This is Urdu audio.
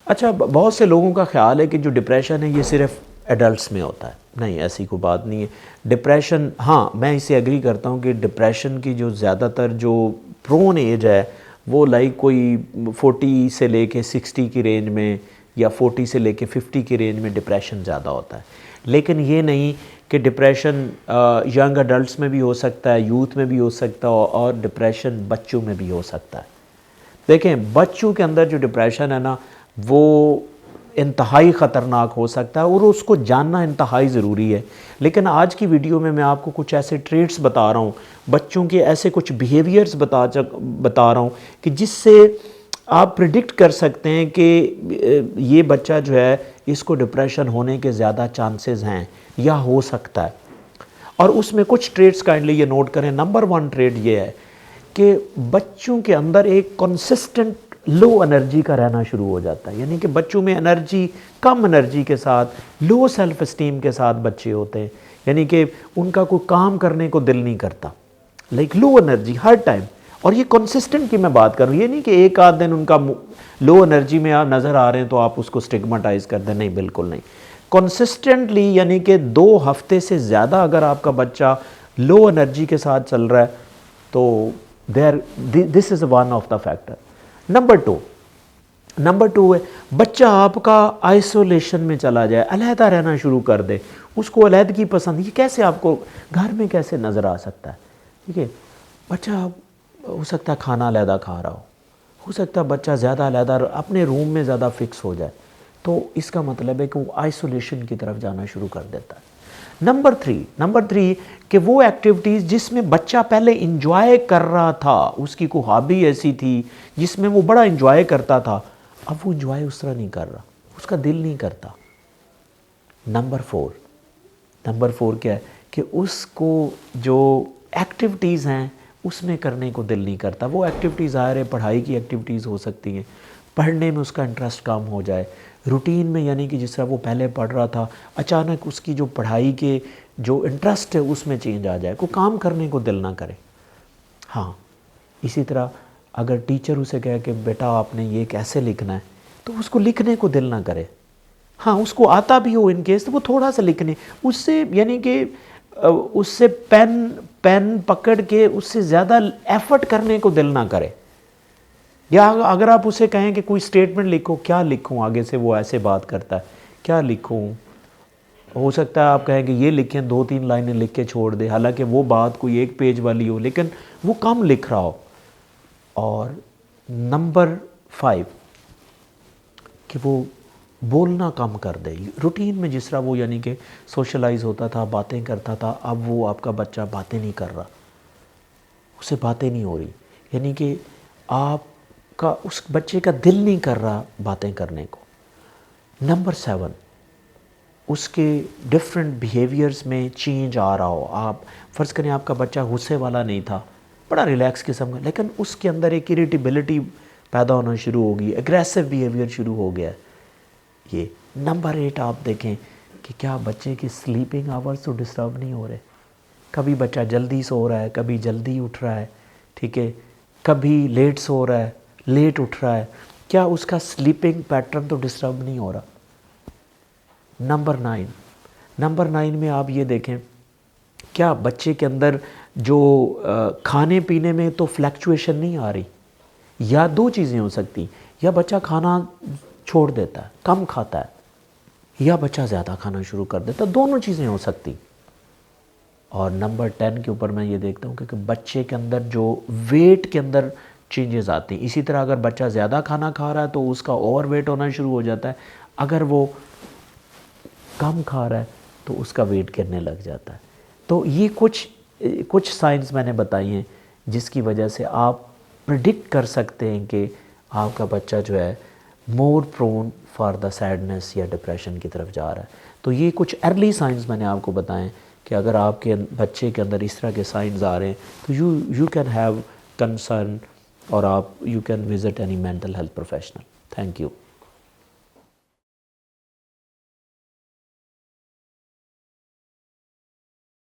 اچھا، بہت سے لوگوں کا خیال ہے کہ جو ڈپریشن ہے یہ صرف ایڈلٹس میں ہوتا ہے. نہیں، ایسی کوئی بات نہیں ہے. ڈپریشن، ہاں میں اسے ایگری کرتا ہوں کہ ڈپریشن کی جو زیادہ تر جو پرون ایج ہے وہ لائک کوئی 40 سے لے کے 60 کی رینج میں یا 40 سے لے کے 50 کی رینج میں ڈپریشن زیادہ ہوتا ہے. لیکن یہ نہیں کہ ڈپریشن ینگ ایڈلٹس میں بھی ہو سکتا ہے، یوتھ میں بھی ہو سکتا ہے، اور ڈپریشن بچوں میں بھی ہو سکتا ہے. دیکھیں، بچوں کے اندر جو ڈپریشن ہے نا وہ انتہائی خطرناک ہو سکتا ہے اور اس کو جاننا انتہائی ضروری ہے. لیکن آج کی ویڈیو میں آپ کو کچھ ایسے ٹریٹس بتا رہا ہوں، بچوں کے ایسے کچھ بیہیویئرز بتا رہا ہوں کہ جس سے آپ پریڈکٹ کر سکتے ہیں کہ یہ بچہ جو ہے اس کو ڈپریشن ہونے کے زیادہ چانسز ہیں یا ہو سکتا ہے. اور اس میں کچھ ٹریٹس کائنڈلی یہ نوٹ کریں. نمبر 1 ٹریٹ یہ ہے کہ بچوں کے اندر ایک کنسسٹنٹ لو انرجی کا رہنا شروع ہو جاتا ہے. یعنی کہ بچوں میں انرجی، کم انرجی کے ساتھ، لو سیلف اسٹیم کے ساتھ بچے ہوتے ہیں. یعنی کہ ان کا کوئی کام کرنے کو دل نہیں کرتا، لائک لو انرجی ہر ٹائم. اور یہ کنسسٹنٹ کی میں بات کر رہا ہوں، یہ نہیں کہ ایک آدھ دن ان کا لو انرجی میں آپ نظر آ رہے ہیں تو آپ اس کو سٹگماٹائز کر دیں. نہیں، بالکل نہیں. کنسسٹنٹلی یعنی کہ 2 ہفتے سے زیادہ اگر آپ کا بچہ لو انرجی کے ساتھ چل رہا ہے تو this is one of the factor. Number 2 ہے بچہ آپ کا آئسولیشن میں چلا جائے، علیحدہ رہنا شروع کر دے، اس کو علیحدگی پسند. یہ کیسے آپ کو گھر میں کیسے نظر آ سکتا ہے؟ ٹھیک ہے، بچہ ہو سکتا ہے کھانا علیحدہ کھا رہا ہو سکتا ہے بچہ زیادہ علیحدہ اپنے روم میں زیادہ فکس ہو جائے، تو اس کا مطلب ہے کہ وہ آئسولیشن کی طرف جانا شروع کر دیتا ہے. نمبر 3 کہ وہ ایکٹیویٹیز جس میں بچہ پہلے انجوائے کر رہا تھا، اس کی کوئی ہابی ایسی تھی جس میں وہ بڑا انجوائے کرتا تھا، اب وہ انجوائے اس طرح نہیں کر رہا، اس کا دل نہیں کرتا. نمبر 4 کیا ہے کہ اس کو جو ایکٹیویٹیز ہیں اس میں کرنے کو دل نہیں کرتا. وہ ایکٹیویٹیز ظاہر ہے پڑھائی کی ایکٹیویٹیز ہو سکتی ہیں، پڑھنے میں اس کا انٹرسٹ کم ہو جائے، روٹین میں یعنی کہ جس طرح وہ پہلے پڑھ رہا تھا اچانک اس کی جو پڑھائی کے جو انٹرسٹ ہے اس میں چینج آ جائے، کوئی کام کرنے کو دل نہ کرے. ہاں، اسی طرح اگر ٹیچر اسے کہے کہ بیٹا آپ نے یہ کیسے لکھنا ہے تو اس کو لکھنے کو دل نہ کرے. ہاں، اس کو آتا بھی ہو ان کیس تو وہ تھوڑا سا لکھنے، اس سے یعنی کہ اس سے پین پکڑ کے اس سے زیادہ ایفرٹ کرنے کو دل نہ کرے. یا اگر آپ اسے کہیں کہ کوئی سٹیٹمنٹ لکھو، کیا لکھوں، آگے سے وہ ایسے بات کرتا ہے، کیا لکھوں، ہو سکتا ہے آپ کہیں کہ یہ لکھیں، 2-3 لائنیں لکھ کے چھوڑ دے، حالانکہ وہ بات کوئی 1 پیج والی ہو لیکن وہ کم لکھ رہا ہو. اور نمبر 5 کہ وہ بولنا کم کر دے. روٹین میں جس طرح وہ یعنی کہ سوشلائز ہوتا تھا، باتیں کرتا تھا، اب وہ آپ کا بچہ باتیں نہیں کر رہا، اسے باتیں نہیں ہو رہی، یعنی کہ آپ کا اس بچے کا دل نہیں کر رہا باتیں کرنے کو. نمبر 7 اس کے ڈیفرنٹ بیہیویئرز میں چینج آ رہا ہو. آپ فرض کریں آپ کا بچہ غصے والا نہیں تھا، بڑا ریلیکس قسم کا، لیکن اس کے اندر ایک اریٹیبلٹی پیدا ہونا شروع ہوگی، اگریسو بیہیویئر شروع ہو گیا ہے. یہ نمبر 8 آپ دیکھیں کہ کیا بچے کی سلیپنگ آورز تو ڈسٹرب نہیں ہو رہے. کبھی بچہ جلدی سو رہا ہے، کبھی جلدی اٹھ رہا ہے، ٹھیک ہے، کبھی لیٹ سو رہا ہے، لیٹ اٹھ رہا ہے، کیا اس کا سلیپنگ پیٹرن تو ڈسٹرب نہیں ہو رہا. نمبر 9 میں آپ یہ دیکھیں کیا بچے کے اندر جو کھانے پینے میں تو فلیکچویشن نہیں آ رہی. یا 2 چیزیں ہو سکتی، یا بچہ کھانا چھوڑ دیتا ہے، کم کھاتا ہے، یا بچہ زیادہ کھانا شروع کر دیتا ہے، دونوں چیزیں ہو سکتی. اور نمبر 10 کے اوپر میں یہ دیکھتا ہوں کہ بچے کے اندر جو ویٹ کے اندر چینجز آتے ہیں. اسی طرح اگر بچہ زیادہ کھانا کھا رہا ہے تو اس کا اوور ویٹ ہونا شروع ہو جاتا ہے، اگر وہ کم کھا رہا ہے تو اس کا ویٹ گرنے لگ جاتا ہے. تو یہ کچھ سائنس میں نے بتائی ہیں جس کی وجہ سے آپ پریڈکٹ کر سکتے ہیں کہ آپ کا بچہ جو ہے مور پرون فار دا سیڈنس یا ڈپریشن کی طرف جا رہا ہے. تو یہ کچھ ارلی سائنس میں نے آپ کو بتائیں کہ اگر آپ کے بچے کے اندر اس طرح کے سائنز آ رہے ہیں تو یو کین ہیو کنسرن اور آپ you can visit any mental health professional. Thank you.